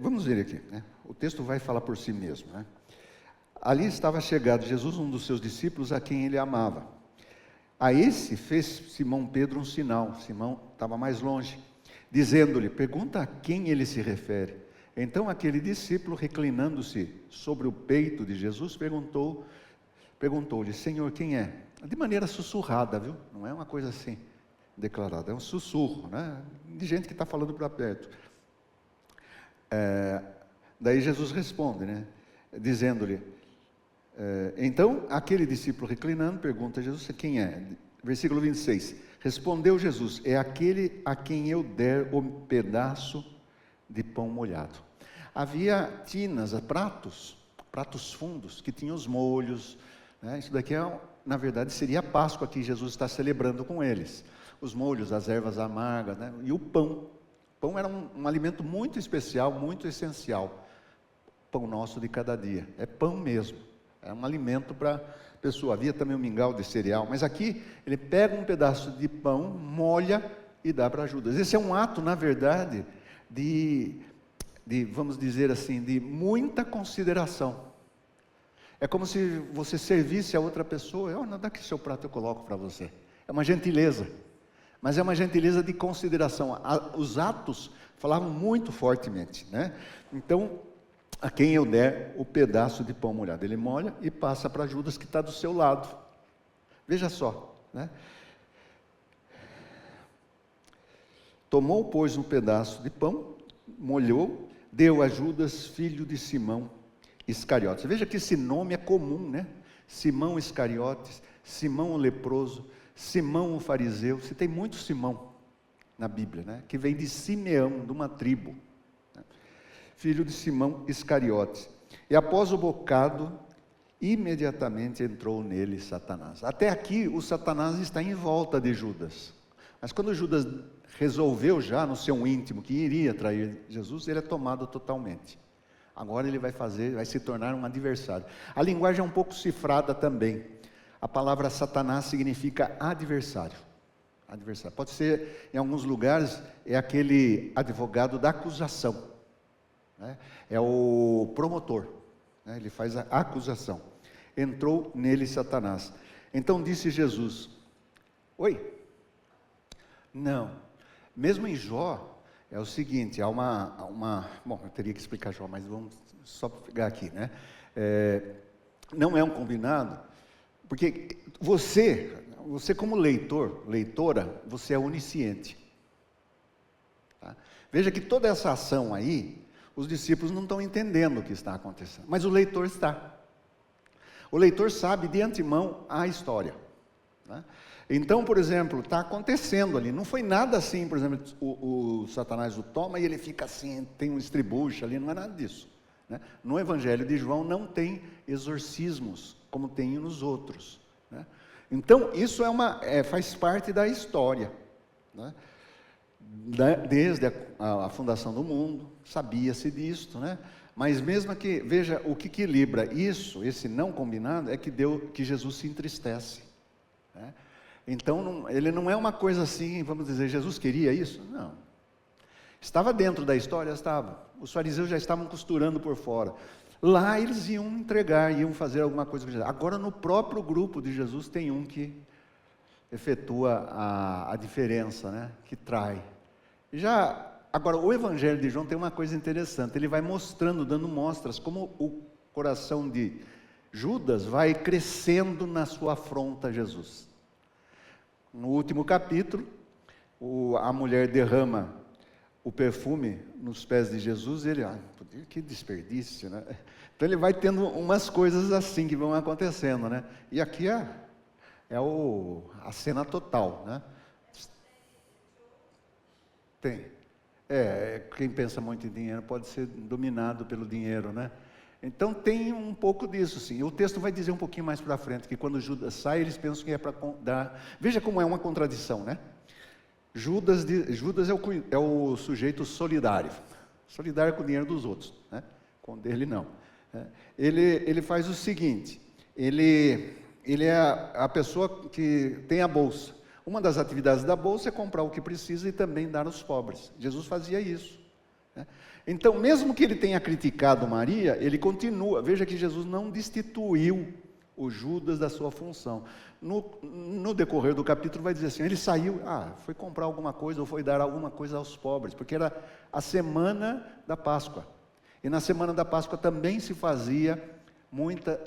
Speaker 1: vamos ver aqui, né? O texto vai falar por si mesmo, né? Ali estava chegado Jesus, um dos seus discípulos, a quem ele amava. A esse fez Simão Pedro um sinal. Simão estava mais longe, dizendo-lhe, pergunta a quem ele se refere. Então aquele discípulo, reclinando-se sobre o peito de Jesus, perguntou-lhe, Senhor, quem é? De maneira sussurrada, viu? Não é uma coisa assim, declarada, é um sussurro, né? De gente que está falando para perto. Daí Jesus responde, né? Dizendo-lhe, então aquele discípulo reclinando, pergunta a Jesus, quem é? Versículo 26, respondeu Jesus, é aquele a quem eu der o pedaço de pão molhado. Havia tinas, pratos fundos, que tinham os molhos, né? Isso daqui, na verdade, seria a Páscoa que Jesus está celebrando com eles. Os molhos, as ervas amargas, né? E o pão. O pão era um alimento muito especial, muito essencial. Pão nosso de cada dia. É pão mesmo. É um alimento para a pessoa. Havia também um mingau de cereal. Mas aqui, ele pega um pedaço de pão, molha e dá para Judas. Esse é um ato, na verdade, vamos dizer assim, de muita consideração. É como se você servisse a outra pessoa, não, dá aqui seu prato, eu coloco para você. É uma gentileza, mas é uma gentileza de consideração. Os atos falavam muito fortemente, né? Então, a quem eu der o pedaço de pão molhado, ele molha e passa para Judas, que está do seu lado. Veja só, né? Tomou, pois, um pedaço de pão, molhou, deu a Judas, filho de Simão Iscariotes. Veja que esse nome é comum, né? Simão Iscariotes, Simão o leproso, Simão o fariseu. Você tem muito Simão na Bíblia, né? Que vem de Simeão, de uma tribo, né? Filho de Simão Iscariotes. E após o bocado, imediatamente entrou nele Satanás. Até aqui, o Satanás está em volta de Judas. Mas quando Judas resolveu já no seu íntimo que iria trair Jesus, ele é tomado totalmente. Agora ele vai se tornar um adversário. A linguagem é um pouco cifrada também. A palavra Satanás significa adversário. Adversário. Pode ser, em alguns lugares, é aquele advogado da acusação, né? É o promotor, né? Ele faz a acusação. Entrou nele Satanás. Então disse Jesus, oi? Não. Mesmo em Jó, é o seguinte, há bom, eu teria que explicar Jó, mas vamos só pegar aqui, né? Não é um combinado, porque você como leitora, você é onisciente. Tá? Veja que toda essa ação aí, os discípulos não estão entendendo o que está acontecendo, mas o leitor está. O leitor sabe de antemão a história, né? Então, por exemplo, está acontecendo ali, não foi nada assim, por exemplo, o Satanás o toma e ele fica assim, tem um estribucho ali, não é nada disso, né? No Evangelho de João não tem exorcismos, como tem nos outros, né? Então, isso faz parte da história, né? Desde a fundação do mundo, sabia-se disto, né? Mas mesmo que, veja, o que equilibra isso, esse não combinado, é que Jesus se entristece, né? Então, ele não é uma coisa assim, vamos dizer, Jesus queria isso? Não. Estava dentro da história? Estava. Os fariseus já estavam costurando por fora. Lá eles iam entregar, iam fazer alguma coisa com Jesus. Agora, no próprio grupo de Jesus, tem um que efetua a diferença, né? Que trai. Agora, o Evangelho de João tem uma coisa interessante. Ele vai mostrando, dando mostras, como o coração de Judas vai crescendo na sua afronta a Jesus. No último capítulo, a mulher derrama o perfume nos pés de Jesus, e ele, que desperdício, né? Então ele vai tendo umas coisas assim que vão acontecendo, né? E aqui é a cena total, né? Tem. Quem pensa muito em dinheiro pode ser dominado pelo dinheiro, né? Então tem um pouco disso, sim. O texto vai dizer um pouquinho mais para frente, que quando Judas sai, eles pensam que é para dar... Veja como é uma contradição, né? Judas é o sujeito solidário com o dinheiro dos outros, né? Com o dele não. Ele faz o seguinte, ele é a pessoa que tem a bolsa. Uma das atividades da bolsa é comprar o que precisa e também dar aos pobres. Jesus fazia isso, né? Então, mesmo que ele tenha criticado Maria, ele continua. Veja que Jesus não destituiu o Judas da sua função. No decorrer do capítulo vai dizer assim, ele saiu, foi comprar alguma coisa ou foi dar alguma coisa aos pobres, porque era a semana da Páscoa. E na semana da Páscoa também se fazia muita,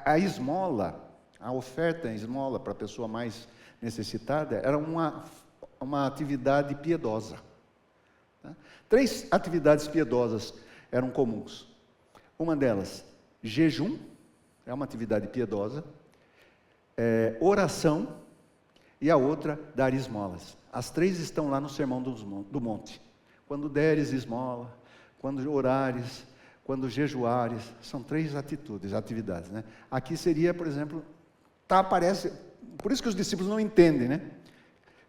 Speaker 1: a esmola, a oferta em esmola para a pessoa mais necessitada, era uma atividade piedosa. 3 atividades piedosas eram comuns. Uma delas, jejum, é uma atividade piedosa, oração, e a outra, dar esmolas. As 3 estão lá no Sermão do Monte. Quando deres esmola, quando orares, quando jejuares, são 3 atividades, né? Aqui seria, por exemplo, aparece, por isso que os discípulos não entendem, né?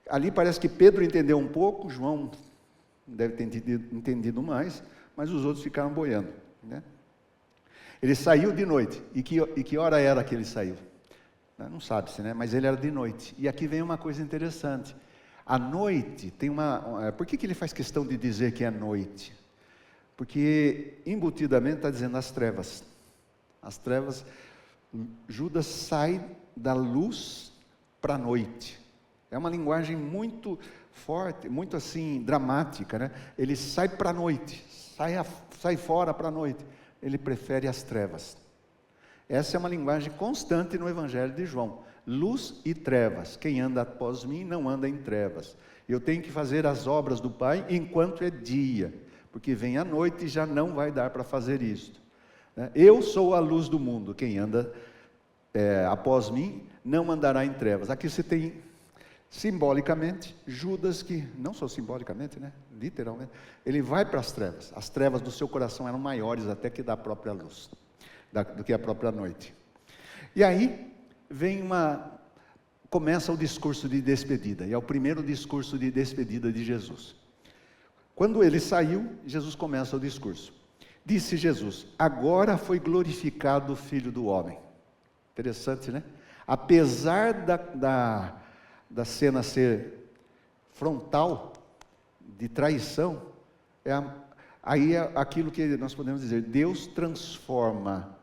Speaker 1: Ali parece que Pedro entendeu um pouco, João deve ter entendido mais, mas os outros ficaram boiando, né? Ele saiu de noite. E que hora era que ele saiu? Não sabe-se, né? Mas ele era de noite. E aqui vem uma coisa interessante. À noite tem por que ele faz questão de dizer que é noite? Porque embutidamente está dizendo as trevas. As trevas, Judas sai da luz para a noite. É uma linguagem muito forte, muito assim, dramática, né? Ele sai para a noite, sai fora para a noite. Ele prefere as trevas. Essa é uma linguagem constante no Evangelho de João. Luz e trevas. Quem anda após mim não anda em trevas. Eu tenho que fazer as obras do Pai enquanto é dia, porque vem a noite e já não vai dar para fazer isto. Eu sou a luz do mundo. Quem anda após mim não andará em trevas. Aqui você tem, simbolicamente, Judas, que, não só simbolicamente, né? Literalmente, ele vai para as trevas. As trevas do seu coração eram maiores até que da própria luz, do que a própria noite. E aí, começa o discurso de despedida, e é o primeiro discurso de despedida de Jesus. Quando ele saiu, Jesus começa o discurso. Disse Jesus, agora foi glorificado o Filho do Homem. Interessante, né? Apesar da cena ser frontal, de traição, aí é aquilo que nós podemos dizer, Deus transforma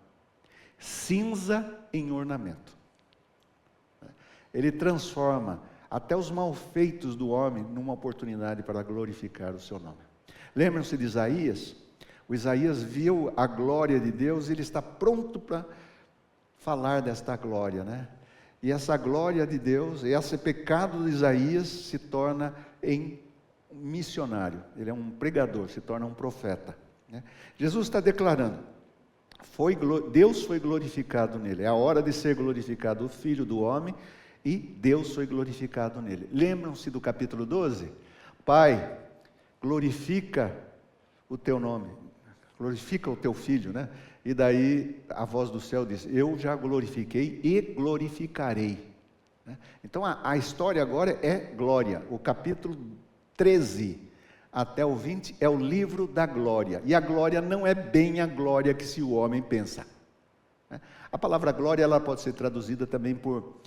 Speaker 1: cinza em ornamento. Ele transforma até os malfeitos do homem numa oportunidade para glorificar o seu nome. Lembram-se de Isaías? O Isaías viu a glória de Deus e ele está pronto para falar desta glória, né? E essa glória de Deus, esse pecado de Isaías se torna em missionário. Ele é um pregador, se torna um profeta, né? Jesus está declarando, Deus foi glorificado nele. É a hora de ser glorificado o Filho do Homem e Deus foi glorificado nele. Lembram-se do capítulo 12? Pai, glorifica o teu nome, glorifica o teu Filho, né? E daí a voz do céu diz, eu já glorifiquei e glorificarei, né? Então a história agora é glória. O capítulo 13 até o 20 é o livro da glória. E a glória não é bem a glória que se o homem pensa. A palavra glória, ela pode ser traduzida também por...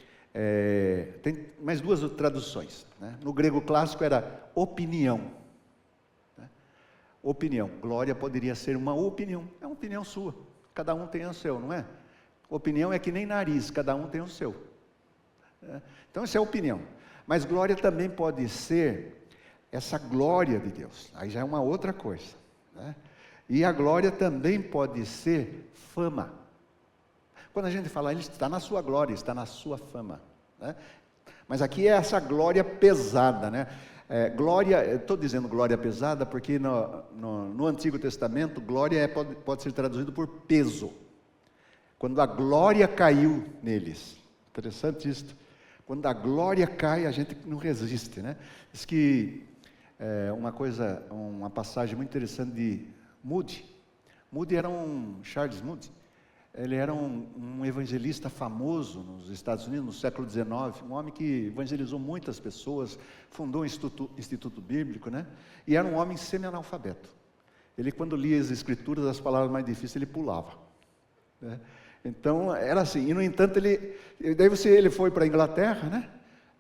Speaker 1: tem mais duas traduções. No grego clássico era opinião. Opinião. Glória poderia ser uma opinião. É uma opinião sua. Cada um tem o seu, não é? Opinião é que nem nariz, cada um tem o seu. Então, isso é opinião. Mas glória também pode ser essa glória de Deus. Aí já é uma outra coisa. E a glória também pode ser fama. Quando a gente fala, ele está na sua glória, está na sua fama. Mas aqui é essa glória pesada, né? Glória, estou dizendo glória pesada porque no Antigo Testamento, glória pode ser traduzido por peso. Quando a glória caiu neles. Interessante isso. Quando a glória cai, a gente não resiste, né? Diz que uma passagem muito interessante de Moody. Charles Moody. Ele era um evangelista famoso nos Estados Unidos, no século XIX, um homem que evangelizou muitas pessoas, fundou um instituto bíblico, né? E era um homem semi-analfabeto. Ele, quando lia as escrituras, as palavras mais difíceis, ele pulava. Né? Então, era assim. E, no entanto, ele foi para a Inglaterra, né?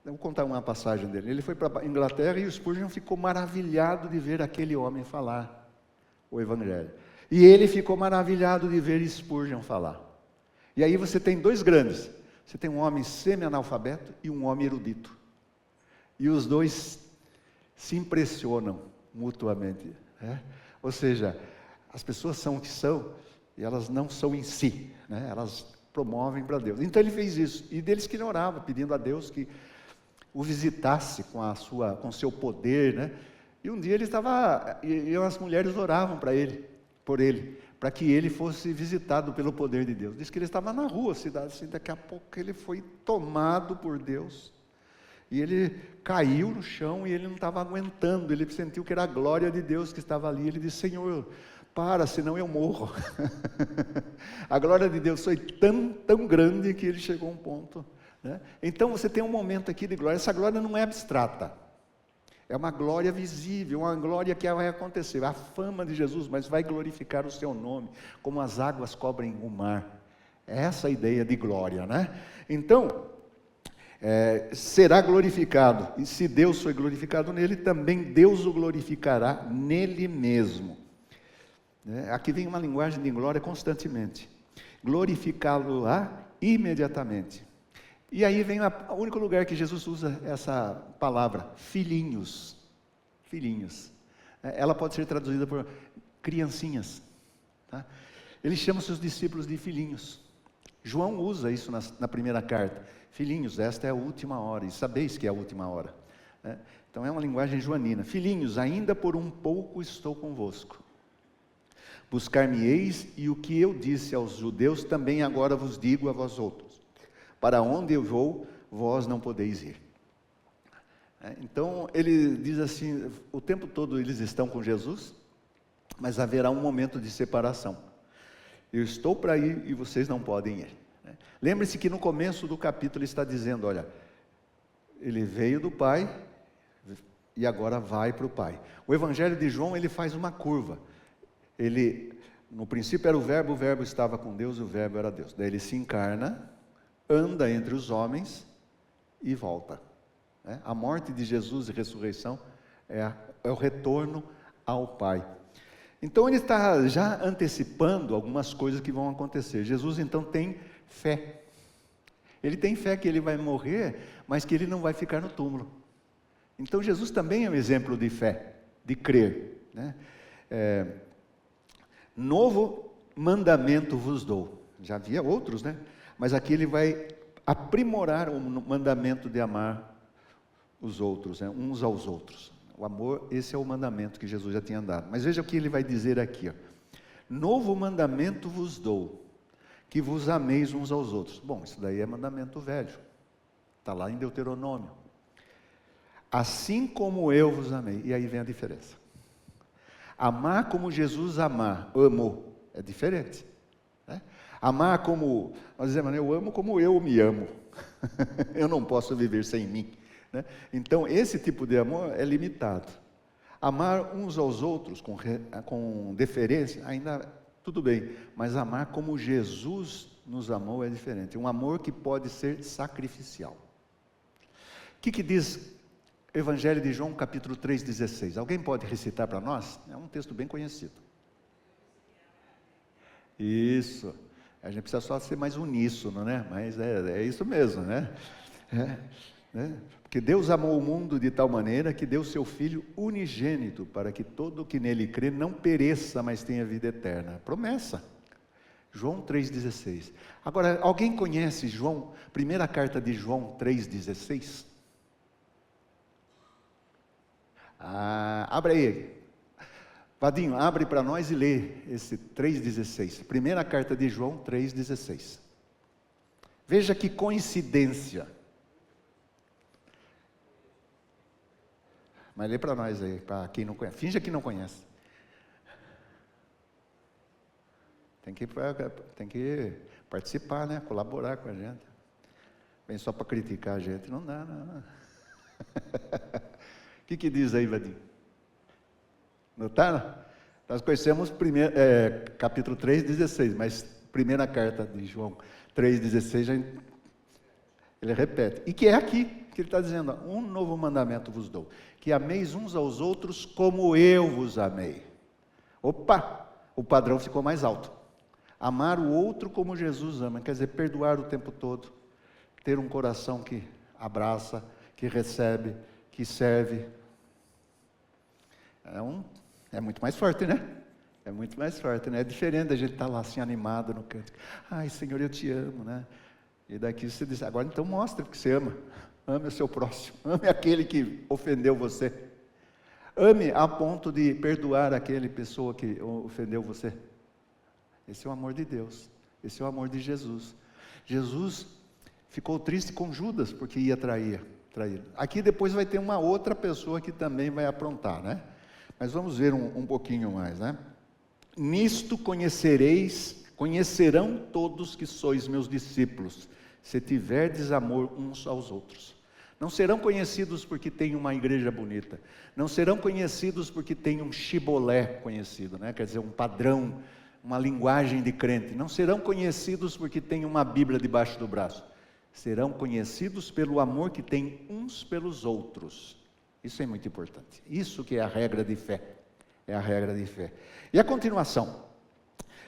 Speaker 1: Vou contar uma passagem dele. Ele foi para a Inglaterra e o Spurgeon ficou maravilhado de ver aquele homem falar o evangelho. E ele ficou maravilhado de ver Spurgeon falar. E aí você tem dois grandes. Você tem um homem semi-analfabeto e um homem erudito. E os dois se impressionam mutuamente. Ou seja, as pessoas são o que são e elas não são em si. Elas promovem para Deus. Então ele fez isso. E deles que ele orava, pedindo a Deus que o visitasse com o seu poder. Né? E um dia ele estava... E as mulheres oravam por ele, para que ele fosse visitado pelo poder de Deus. Diz que ele estava na rua, cidade, assim, daqui a pouco ele foi tomado por Deus, e ele caiu no chão, e ele não estava aguentando, ele sentiu que era a glória de Deus que estava ali, ele disse, Senhor, para, senão eu morro. A glória de Deus foi tão grande, que ele chegou a um ponto, né? Então você tem um momento aqui de glória, essa glória não é abstrata, é uma glória visível, uma glória que vai acontecer, a fama de Jesus, mas vai glorificar o seu nome, como as águas cobrem o mar. É essa a ideia de glória, né? Então, será glorificado, e se Deus foi glorificado nele, também Deus o glorificará nele mesmo. Aqui vem uma linguagem de glória constantemente. Glorificá-lo-á imediatamente. E aí vem o único lugar que Jesus usa essa palavra, filhinhos. Filhinhos. Ela pode ser traduzida por criancinhas. Tá? Ele chama seus discípulos de filhinhos. João usa isso na primeira carta. Filhinhos, esta é a última hora, e sabeis que é a última hora. Então é uma linguagem joanina. Filhinhos, ainda por um pouco estou convosco. Buscar-me-eis, e o que eu disse aos judeus, também agora vos digo a vós outros. Para onde eu vou, vós não podeis ir. Então, ele diz assim, o tempo todo eles estão com Jesus, mas haverá um momento de separação. Eu estou para ir e vocês não podem ir. Lembre-se que no começo do capítulo ele está dizendo, olha, ele veio do Pai e agora vai para o Pai. O Evangelho de João, ele faz uma curva. No princípio era o Verbo estava com Deus e o Verbo era Deus. Daí ele se encarna, anda entre os homens e volta. A morte de Jesus e ressurreição é o retorno ao Pai. Então ele está já antecipando algumas coisas que vão acontecer. Jesus então tem fé. Ele tem fé que ele vai morrer, mas que ele não vai ficar no túmulo. Então Jesus também é um exemplo de fé, de crer. Novo mandamento vos dou. Já havia outros, né? Mas aqui ele vai aprimorar o mandamento de amar os outros, uns aos outros. O amor, esse é o mandamento que Jesus já tinha dado. Mas veja o que ele vai dizer aqui. Novo mandamento vos dou, que vos ameis uns aos outros. Bom, isso daí é mandamento velho. Está lá em Deuteronômio. Assim como eu vos amei. E aí vem a diferença. Amar como Jesus amou. É diferente. Amar como, nós dizemos, eu amo como eu me amo. Eu não posso viver sem mim. Então, esse tipo de amor é limitado. Amar uns aos outros com deferência, ainda tudo bem, mas amar como Jesus nos amou é diferente. Um amor que pode ser sacrificial. O que diz Evangelho de João, capítulo 3,16? Alguém pode recitar para nós? É um texto bem conhecido. Isso. A gente precisa só ser mais uníssono, né? Mas é isso mesmo, né? Porque Deus amou o mundo de tal maneira que deu seu Filho unigênito para que todo o que nele crê não pereça, mas tenha vida eterna. Promessa. João 3,16. Agora, alguém conhece João, primeira carta de João 3,16? Abre aí. Vadinho, abre para nós e lê esse 3,16. Primeira carta de João 3,16. Veja que coincidência. Mas lê para nós aí, para quem não conhece. Finja que não conhece. Tem que participar, né? Colaborar com a gente. Vem só para criticar a gente, não dá, não. O que diz aí, Vadinho? Notaram? Nós conhecemos capítulo 3,16, mas primeira carta de João 3,16, ele repete. E que é aqui que ele está dizendo: um novo mandamento vos dou, que ameis uns aos outros como eu vos amei. Opa! O padrão ficou mais alto. Amar o outro como Jesus ama, quer dizer, perdoar o tempo todo, ter um coração que abraça, que recebe, que serve. É muito mais forte, né? É muito mais forte, né? É diferente da gente estar lá assim animado no canto. Ai, Senhor, eu te amo, né? E daqui você diz: agora então mostra que você ama. Ame o seu próximo. Ame aquele que ofendeu você. Ame a ponto de perdoar aquele pessoa que ofendeu você. Esse é o amor de Deus. Esse é o amor de Jesus. Jesus ficou triste com Judas porque ia trair. Aqui depois vai ter uma outra pessoa que também vai aprontar, né? Mas vamos ver um pouquinho mais, né? Nisto conhecerão todos que sois meus discípulos, se tiverdes amor uns aos outros. Não serão conhecidos porque tem uma igreja bonita. Não serão conhecidos porque tem um chibolé conhecido, né? Quer dizer, um padrão, uma linguagem de crente. Não serão conhecidos porque tem uma Bíblia debaixo do braço. Serão conhecidos pelo amor que tem uns pelos outros. Isso é muito importante. Isso que é a regra de fé. É a regra de fé. E a continuação.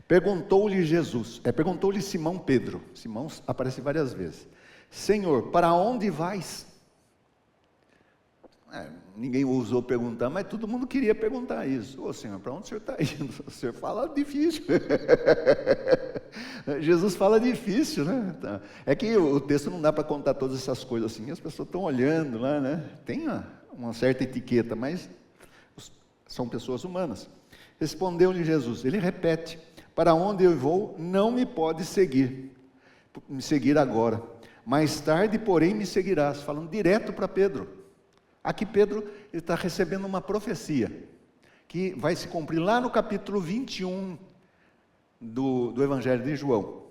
Speaker 1: Perguntou-lhe Simão Pedro. Simão aparece várias vezes. Senhor, para onde vais? Ninguém ousou perguntar, mas todo mundo queria perguntar isso. Ô Senhor, para onde o Senhor está indo? O Senhor fala difícil. Jesus fala difícil, né? É que o texto não dá para contar todas essas coisas assim. As pessoas estão olhando lá, né? Tem uma certa etiqueta, mas são pessoas humanas. Respondeu-lhe Jesus. Ele repete: para onde eu vou, não me pode me seguir agora. Mais tarde, porém, me seguirás. Falando direto para Pedro. Aqui Pedro está recebendo uma profecia, que vai se cumprir lá no capítulo 21 do Evangelho de João.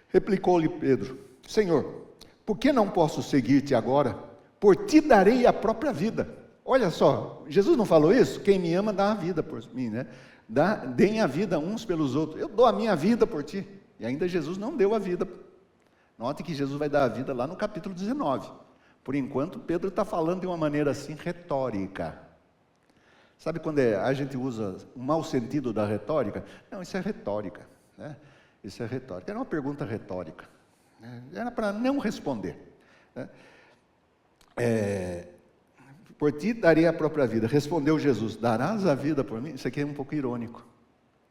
Speaker 1: Replicou-lhe Pedro: Senhor, por que não posso seguir-te agora? Por ti darei a própria vida. Olha só, Jesus não falou isso? Quem me ama dá a vida por mim, né? Deem a vida uns pelos outros. Eu dou a minha vida por ti. E ainda Jesus não deu a vida. Note que Jesus vai dar a vida lá no capítulo 19. Por enquanto, Pedro está falando de uma maneira assim, retórica. Sabe quando a gente usa o mau sentido da retórica? Não, isso é retórica, né? Isso é retórica. Era uma pergunta retórica, né? Era para não responder, né? Por ti daria a própria vida. Respondeu Jesus: darás a vida por mim? Isso aqui é um pouco irônico,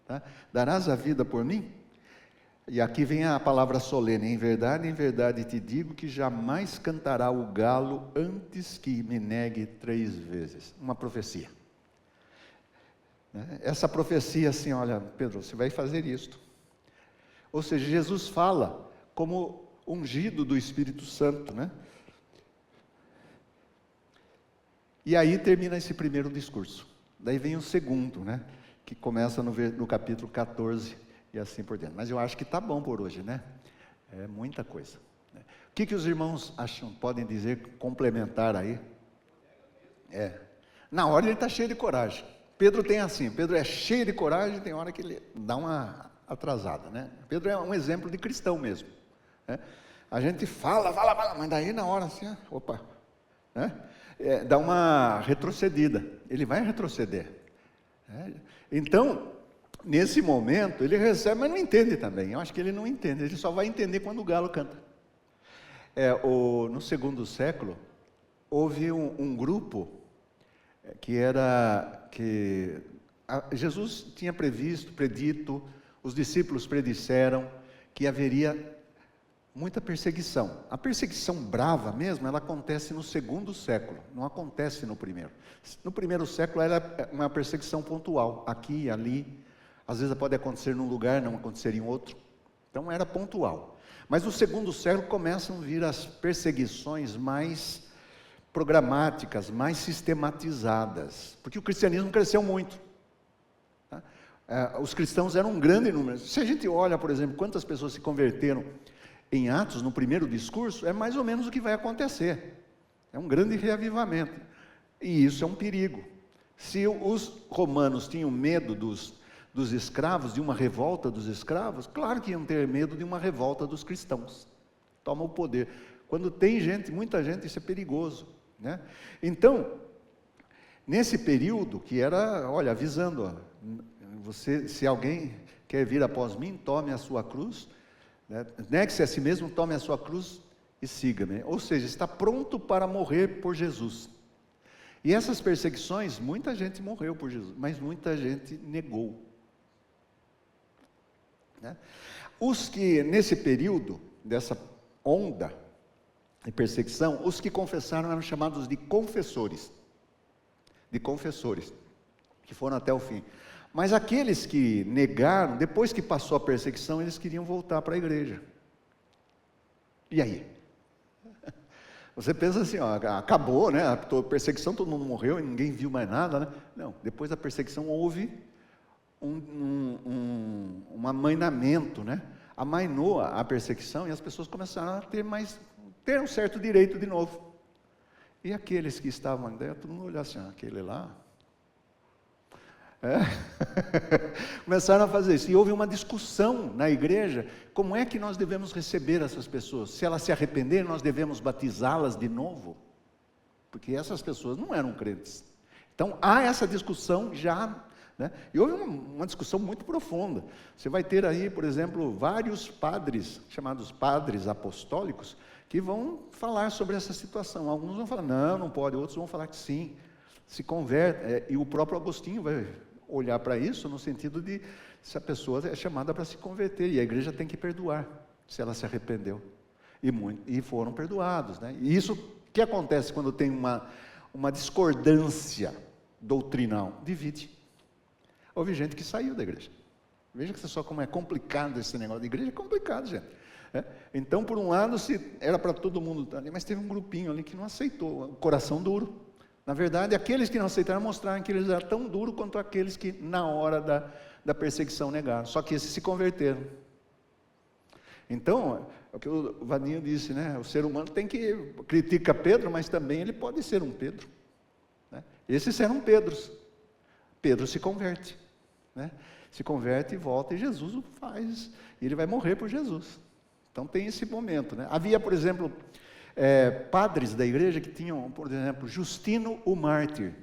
Speaker 1: tá? Darás a vida por mim? E aqui vem a palavra solene: em verdade te digo que jamais cantará o galo antes que me negue 3 vezes. Uma profecia. Essa profecia assim: olha, Pedro, você vai fazer isto. Ou seja, Jesus fala como ungido do Espírito Santo, né? E aí termina esse primeiro discurso. Daí vem o segundo, né? Que começa no capítulo 14 e assim por diante. Mas eu acho que está bom por hoje, né? É muita coisa. O que os irmãos acham, podem dizer, complementar aí? Na hora ele está cheio de coragem. Pedro tem assim, Pedro é cheio de coragem, tem hora que ele dá uma atrasada, né? Pedro é um exemplo de cristão mesmo, né? A gente fala, mas daí na hora assim, opa, né? Dá uma retrocedida, ele vai retroceder, né? Então, nesse momento, ele recebe, mas não entende também. Eu acho que ele não entende, ele só vai entender quando o galo canta. No segundo século, houve um grupo que Jesus tinha predito, os discípulos predisseram que haveria muita perseguição. A perseguição brava mesmo, ela acontece no segundo século, não acontece no primeiro. No primeiro século era uma perseguição pontual, aqui e ali, às vezes pode acontecer num lugar, não acontecer em outro, então era pontual. Mas no segundo século começam a vir as perseguições mais programáticas, mais sistematizadas, porque o cristianismo cresceu muito. Os cristãos eram um grande número. Se a gente olha, por exemplo, quantas pessoas se converteram em Atos, no primeiro discurso, é mais ou menos o que vai acontecer. É um grande reavivamento. E isso é um perigo. Se os romanos tinham medo dos escravos, de uma revolta dos escravos, claro que iam ter medo de uma revolta dos cristãos. Toma o poder. Quando tem gente, muita gente, isso é perigoso, né? Então, nesse período que era, olha, avisando, se alguém quer vir após mim, tome a sua cruz, né? Negue-se a si mesmo, tome a sua cruz e siga-me. Ou seja, está pronto para morrer por Jesus. E essas perseguições, muita gente morreu por Jesus, mas muita gente negou, né? Os que, nesse período, dessa onda de perseguição, os que confessaram eram chamados de confessores, que foram até o fim. Mas aqueles que negaram, depois que passou a perseguição, eles queriam voltar para a igreja. E aí? Você pensa assim, acabou, né? A perseguição, todo mundo morreu e ninguém viu mais nada, né? Não, depois da perseguição houve um amainamento, né? Amainou a perseguição e as pessoas começaram a ter um certo direito de novo. E aqueles que estavam ali dentro, todo mundo olhou assim, aquele lá... Começaram a fazer isso, e houve uma discussão na igreja, como é que nós devemos receber essas pessoas? Se elas se arrependerem, nós devemos batizá-las de novo? Porque essas pessoas não eram crentes. Então, há essa discussão já, né? E houve uma discussão muito profunda. Você vai ter aí, por exemplo, vários padres, chamados padres apostólicos, que vão falar sobre essa situação. Alguns vão falar, não pode, outros vão falar que sim, se converte, e o próprio Agostinho vai olhar para isso no sentido de se a pessoa é chamada para se converter, e a igreja tem que perdoar, se ela se arrependeu, e foram perdoados, né? E isso, o que acontece quando tem uma discordância doutrinal? Divide. Houve gente que saiu da igreja. Veja que só como é complicado esse negócio de igreja, é complicado, gente. Então, por um lado, era para todo mundo estar ali, mas teve um grupinho ali que não aceitou, o coração duro. Na verdade, aqueles que não aceitaram mostraram que eles eram tão duros quanto aqueles que na hora da perseguição negaram. Só que esses se converteram. Então, é o que o Vaninho disse, né? O ser humano critica Pedro, mas também ele pode ser um Pedro, né? Esses eram Pedros. Pedro se converte, né? Se converte e volta, e Jesus o faz, e ele vai morrer por Jesus. Então tem esse momento, né? Havia, por exemplo... padres da igreja que tinham, por exemplo, Justino o Mártir.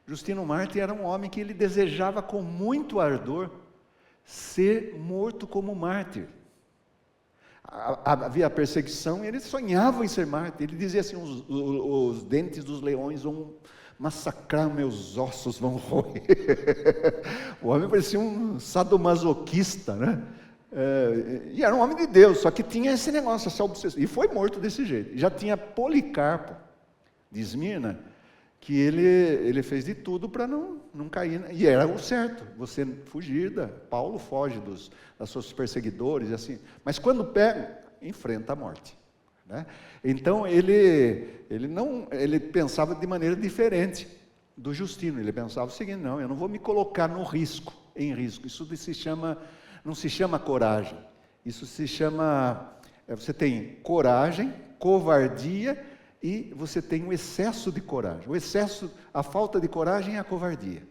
Speaker 1: Justino o Mártir era um homem que ele desejava com muito ardor ser morto como mártir. Havia perseguição e ele sonhava em ser mártir. Ele dizia assim, os dentes dos leões vão massacrar meus ossos, vão roer. O homem parecia um sadomasoquista, né? E era um homem de Deus, só que tinha esse negócio, essa obsessão, e foi morto desse jeito. Já tinha Policarpo de Esmirna, que ele fez de tudo para não cair, e era o certo, você fugir Paulo foge dos seus perseguidores, e assim, mas quando pega, enfrenta a morte, né? Então ele pensava de maneira diferente do Justino. Ele pensava o seguinte, não, eu não vou me colocar em risco, isso não se chama coragem, isso se chama, você tem coragem, covardia e você tem o excesso de coragem. A falta de coragem é a covardia.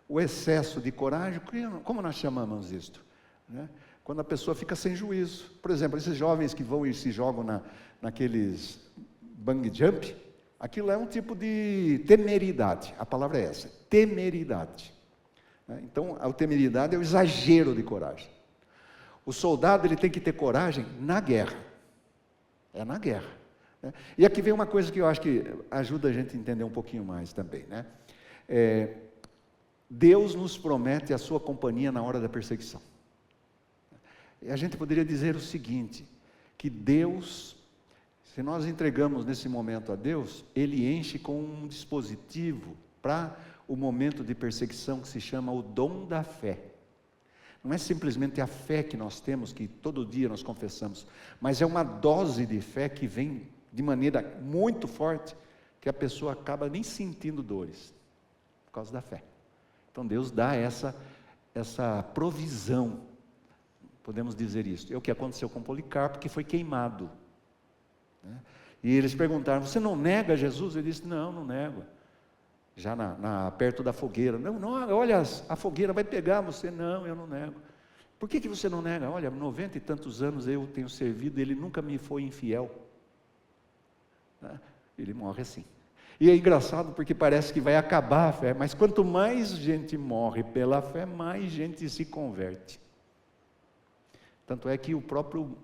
Speaker 1: O excesso de coragem, como nós chamamos isto? Né? Quando a pessoa fica sem juízo. Por exemplo, esses jovens que vão e se jogam naqueles bungee jump, aquilo é um tipo de temeridade. A palavra é essa, temeridade. Então, a temeridade é o exagero de coragem. O soldado, ele tem que ter coragem na guerra. É na guerra. Né? E aqui vem uma coisa que eu acho que ajuda a gente a entender um pouquinho mais também. Né? Deus nos promete a sua companhia na hora da perseguição. E a gente poderia dizer o seguinte, que Deus, se nós entregamos nesse momento a Deus, Ele enche com um dispositivo para o momento de perseguição que se chama o dom da fé. Não é simplesmente a fé que nós temos, que todo dia nós confessamos, mas é uma dose de fé que vem de maneira muito forte, que a pessoa acaba nem sentindo dores, por causa da fé. Então Deus dá essa provisão, podemos dizer isso. É o que aconteceu com Policarpo, que foi queimado. Né? E eles perguntaram, você não nega Jesus? Ele disse, não nego. Já perto da fogueira, não, olha, a fogueira vai pegar você, não, eu não nego. Por que você não nega? Olha, 90 e tantos anos eu tenho servido, ele nunca me foi infiel. Ele morre assim. E é engraçado porque parece que vai acabar a fé, mas quanto mais gente morre pela fé, mais gente se converte. Tanto é que o próprio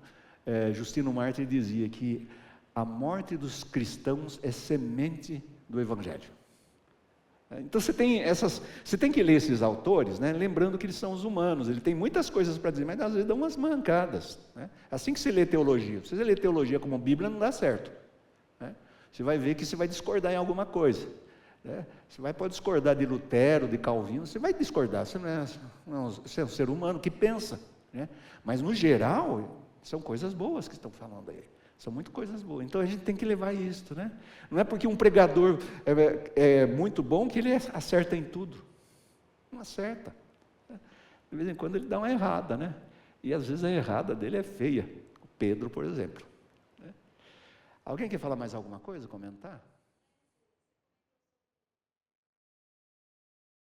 Speaker 1: Justino Mártir dizia que a morte dos cristãos é semente do Evangelho. Então você tem que ler esses autores, né, lembrando que eles são os humanos, ele tem muitas coisas para dizer, mas às vezes dão umas mancadas. Né? Assim que você lê teologia, se você lê teologia como Bíblia, não dá certo. Né? Você vai ver que você vai discordar em alguma coisa. Né? Você pode discordar de Lutero, de Calvino, você vai discordar, você é um ser humano que pensa. Né? Mas no geral, são coisas boas que estão falando aí. São muito coisas boas. Então a gente tem que levar isso, né? Não é porque um pregador é muito bom que ele acerta em tudo. Não acerta. De vez em quando ele dá uma errada, né? E às vezes a errada dele é feia. O Pedro, por exemplo. Alguém quer falar mais alguma coisa, comentar?